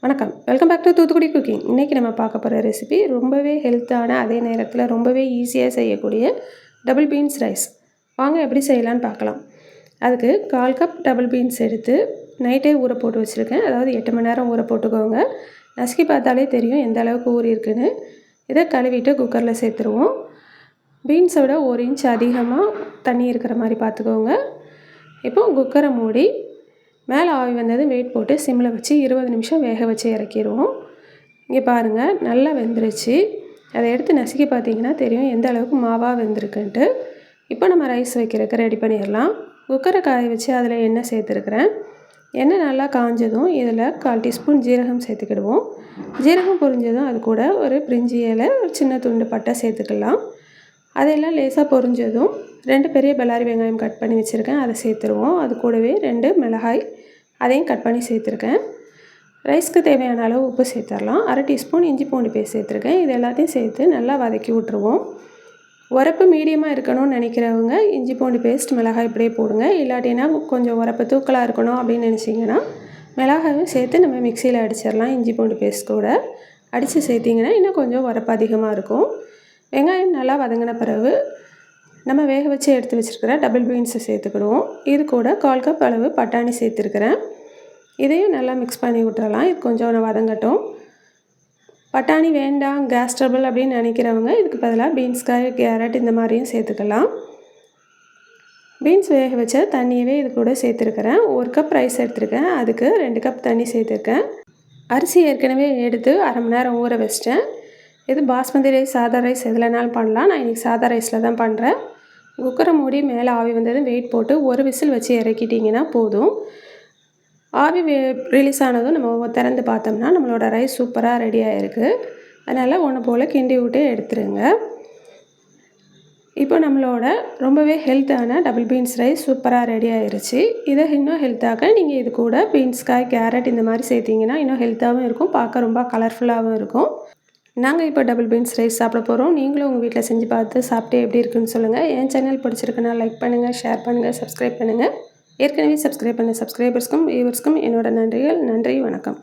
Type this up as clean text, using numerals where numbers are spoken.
வணக்கம், welcome back to Thoothukudi cooking. இன்றைக்கி நம்ம பார்க்க போகிற ரெசிபி ரொம்பவே ஹெல்த்தான, அதே நேரத்தில் ரொம்பவே ஈஸியாக செய்யக்கூடிய டபுள் பீன்ஸ் ரைஸ். வாங்க எப்படி செய்யலான்னு பார்க்கலாம். அதுக்கு 1/4 கப் டபுள் பீன்ஸ் எடுத்து நைட்டே ஊற போட்டு வச்சுருக்கேன். அதாவது 8 மணி நேரம் ஊற போட்டுக்கோங்க. நசுக்கி பார்த்தாலே தெரியும் எந்த அளவுக்கு ஊறி இருக்குன்னு. இதை கழுவிட்டு குக்கரில் சேர்த்துருவோம். பீன்ஸோட 1 இன்ச் அதிகமாக தண்ணி இருக்கிற மாதிரி பார்த்துக்கோங்க. இப்போ குக்கரை மூடி மேலே ஆவி வந்ததும் வெயிட் போட்டு சிம்மில் வச்சு 20 நிமிஷம் வேக வச்சு இறக்கிடுவோம். இங்கே பாருங்கள், நல்லா வெந்துருச்சு. அதை எடுத்து நசுக்கி பார்த்தீங்கன்னா தெரியும் எந்த அளவுக்கு மாவாக வெந்திருக்குன்ட்டு. இப்போ நம்ம ரைஸ் வைக்கிறதுக்கு ரெடி பண்ணிடலாம். குக்கரை காய வச்சு அதில் எண்ணெய் சேர்த்துருக்குறேன். எண்ணெய் நல்லா காஞ்சதும் இதில் 1/4 டீஸ்பூன் ஜீரகம் சேர்த்துக்கிடுவோம். ஜீரகம் பொரிஞ்சதும் அது கூட ஒரு பிரிஞ்சி இலை, ஒரு சின்ன துண்டு பட்டை சேர்த்துக்கலாம். அதெல்லாம் லேசாக பொரிஞ்சதும் 2 பெரிய பல்லாரி வெங்காயம் கட் பண்ணி வச்சுருக்கேன், அதை சேர்த்துருவோம். அது கூடவே 2 மிளகாய், அதையும் கட் பண்ணி சேர்த்துருக்கேன். ரைஸ்க்கு தேவையான அளவு உப்பு சேர்த்துடலாம். 1/2 டீஸ்பூன் இஞ்சி பூண்டு பேஸ்ட் சேர்த்துருக்கேன். இது எல்லாத்தையும் சேர்த்து நல்லா வதக்கி விட்ருவோம். உரப்பு மீடியமாக இருக்கணும்னு நினைக்கிறவங்க இஞ்சி பூண்டு பேஸ்ட், மிளகாய் இப்படியே போடுங்க. இல்லாட்டினா கொஞ்சம் உரப்பு தூக்கலாக இருக்கணும் அப்படின்னு நினச்சிங்கன்னா மிளகாயும் சேர்த்து நம்ம மிக்சியில் அடிச்சிடலாம். இஞ்சி பூண்டு பேஸ்ட் கூட அடித்து சேர்த்திங்கன்னா இன்னும் கொஞ்சம் உரப்பு அதிகமாக இருக்கும். வெங்காயம் நல்லா வதங்கின பிறகு நம்ம வேக வச்சு எடுத்து வச்சுருக்கிற டபுள் பீன்ஸை சேர்த்துக்கிடுவோம். இது கூட 1/4 கப் அளவு பட்டாணி சேர்த்துருக்கிறேன். இதையும் நல்லா மிக்ஸ் பண்ணி விட்டுறலாம். இது கொஞ்சம் வதங்கட்டும். பட்டாணி வேண்டாம், கேஸ் ட்ரபிள் அப்படின்னு நினைக்கிறவங்க இதுக்கு பதிலாக பீன்ஸ், காய், கேரட் இந்த மாதிரியும் சேர்த்துக்கலாம். பீன்ஸ் வேக வச்ச தண்ணியவே இது கூட சேர்த்துருக்கிறேன். 1 கப் ரைஸ் எடுத்துருக்கேன், அதுக்கு 2 கப் தண்ணி சேர்த்துருக்கேன். அரிசி ஏற்கனவே எடுத்து 1/2 மணி நேரம் ஊற வச்சிட்டேன். இது பாஸ்மதி ரைஸ், சாதா ரைஸ் எதுலனாலும் பண்ணலாம். நான் இன்றைக்கி சாதா ரைஸில் தான் பண்ணுறேன். குக்கரை மூடி மேலே ஆவி வந்ததும் வெயிட் போட்டு 1 விசில் வச்சு இறக்கிட்டிங்கன்னா போதும். ஆவி ரிலீஸ் ஆனதும் நம்ம திறந்து பார்த்தோம்னா நம்மளோட ரைஸ் சூப்பராக ரெடி ஆகிருக்கு. அதனால் ஒன்று போல் கிண்டி விட்டு எடுத்துருங்க. இப்போ நம்மளோட ரொம்பவே ஹெல்த்தான டபுள் பீன்ஸ் ரைஸ் சூப்பராக ரெடி ஆகிருச்சு. இதை இன்னும் ஹெல்த்தாக நீங்கள் இது கூட பீன்ஸ், காய், கேரட் இந்த மாதிரி சேர்த்திங்கன்னா இன்னும் ஹெல்த்தாகவும் இருக்கும், பார்க்க ரொம்ப கலர்ஃபுல்லாகவும் இருக்கும். நாங்கள் இப்போ டபுள் பீன்ஸ் ரைஸ் சாப்பிட போகிறோம். நீங்களும் உங்கள் வீட்டில் செஞ்சு பார்த்து சாப்பிட்டு எப்படி இருக்குன்னு சொல்லுங்கள். என் சேனல் பிடிச்சிருக்குன்னா லைக் பண்ணுங்கள், ஷேர் பண்ணுங்கள், சப்ஸ்கிரைப் பண்ணுங்கள். ஏற்கனவே சப்ஸ்கிரைப் பண்ண சப்ஸ்கிரைபர்ஸ்க்கும் வியூவர்ஸ்க்கும் என்னோட நன்றிகள். நன்றி, வணக்கம்.